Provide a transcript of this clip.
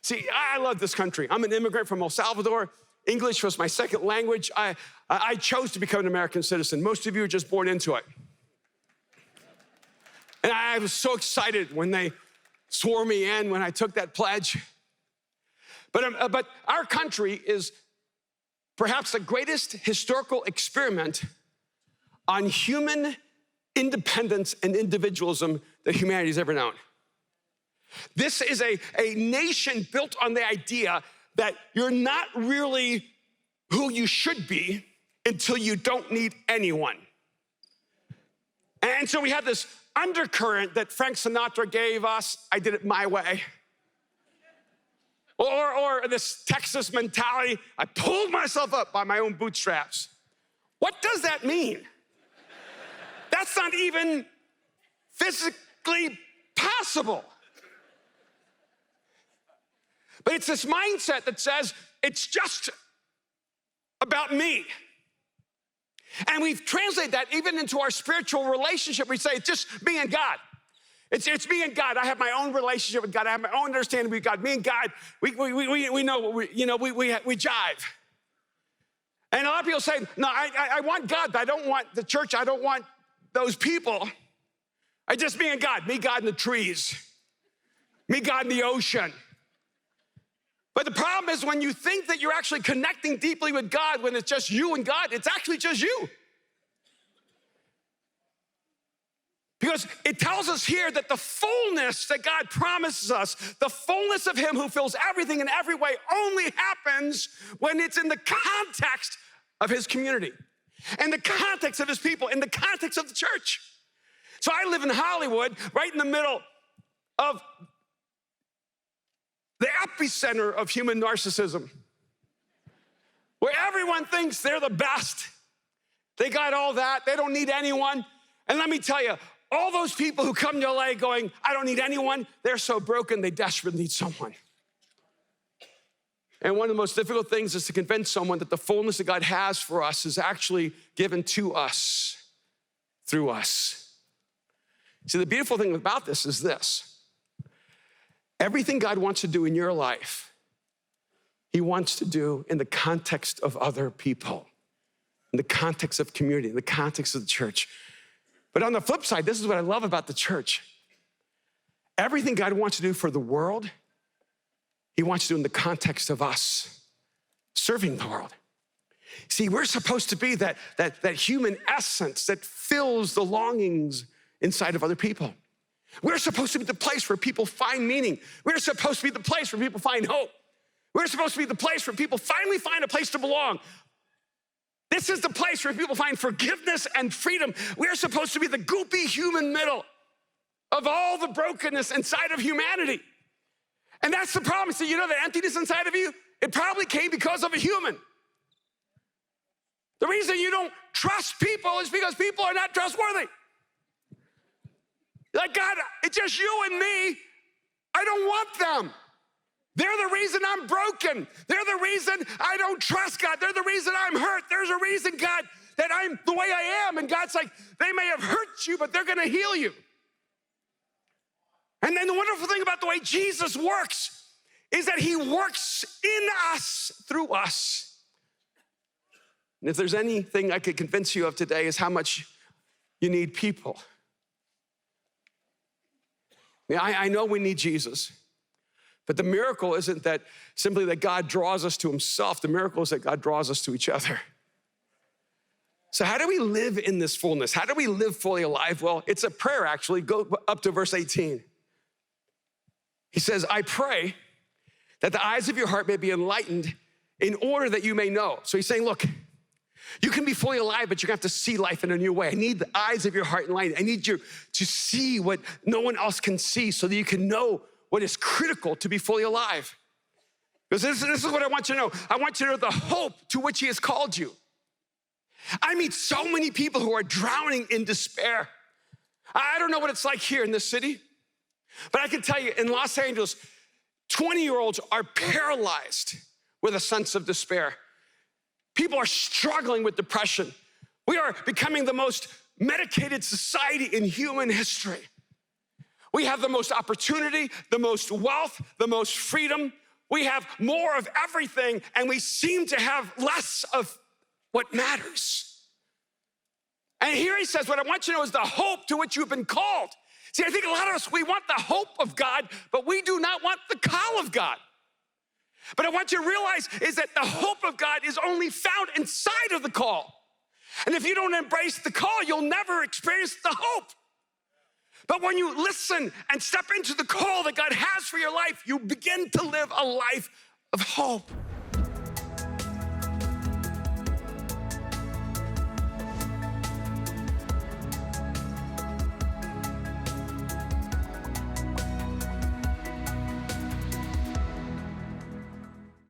See, I love this country. I'm an immigrant from El Salvador. English was my second language. I chose to become an American citizen. Most of you are just born into it. And I was so excited when they swore me in, when I took that pledge. But our country is perhaps the greatest historical experiment on human independence and individualism that humanity's ever known. This is a nation built on the idea that you're not really who you should be until you don't need anyone. And so we have this undercurrent that Frank Sinatra gave us, I did it my way. Or this Texas mentality, I pulled myself up by my own bootstraps. What does that mean? That's not even physically possible. But it's this mindset that says, it's just about me. And we've translated that even into our spiritual relationship. We say, it's just me and God. It's me and God. I have my own relationship with God. I have my own understanding with God. Me and God, we know, we jive. And a lot of people say, no, I want God, but I don't want the church. I don't want those people. Just me and God. Me, God, in the trees. Me, God, in the ocean. But the problem is when you think that you're actually connecting deeply with God, when it's just you and God, it's actually just you. Because it tells us here that the fullness that God promises us, the fullness of him who fills everything in every way, only happens when it's in the context of his community, in the context of his people, in the context of the church. So I live in Hollywood, right in the middle of the epicenter of human narcissism, where everyone thinks they're the best. They got all that. They don't need anyone. And let me tell you, all those people who come to LA going, I don't need anyone, they're so broken, they desperately need someone. And one of the most difficult things is to convince someone that the fullness that God has for us is actually given to us, through us. See, the beautiful thing about this is this. Everything God wants to do in your life, he wants to do in the context of other people, in the context of community, in the context of the church. But on the flip side, this is what I love about the church. Everything God wants to do for the world, he wants to do in the context of us serving the world. See, we're supposed to be that human essence that fills the longings inside of other people. We're supposed to be the place where people find meaning. We're supposed to be the place where people find hope. We're supposed to be the place where people finally find a place to belong. This is the place where people find forgiveness and freedom. We're supposed to be the goopy human middle of all the brokenness inside of humanity. And that's the problem. See, you know the emptiness inside of you? It probably came because of a human. The reason you don't trust people is because people are not trustworthy. Like, God, it's just you and me. I don't want them. They're the reason I'm broken. They're the reason I don't trust God. They're the reason I'm hurt. There's a reason, God, that I'm the way I am. And God's like, they may have hurt you, but they're gonna heal you. And then the wonderful thing about the way Jesus works is that he works in us, through us. And if there's anything I could convince you of today is how much you need people. Yeah, I know we need Jesus, but the miracle isn't that simply that God draws us to himself. The miracle is that God draws us to each other. So how do we live in this fullness? How do we live fully alive? Well, it's a prayer, actually. Go up to verse 18. He says, I pray that the eyes of your heart may be enlightened in order that you may know. So he's saying, look, you can be fully alive, but you're gonna have to see life in a new way. I need the eyes of your heart enlightened. I need you to see what no one else can see so that you can know what is critical to be fully alive. Because this is what I want you to know. I want you to know the hope to which he has called you. I meet so many people who are drowning in despair. I don't know what it's like here in this city, but I can tell you in Los Angeles, 20-year-olds are paralyzed with a sense of despair. People are struggling with depression. We are becoming the most medicated society in human history. We have the most opportunity, the most wealth, the most freedom. we have more of everything and we seem to have less of what matters. And here he says, what I want you to know is the hope to which you've been called. See, I think a lot of us, we want the hope of God, but we do not want the call of God. But I want you to realize is that the hope of God is only found inside of the call. And if you don't embrace the call, you'll never experience the hope. But when you listen and step into the call that God has for your life, you begin to live a life of hope.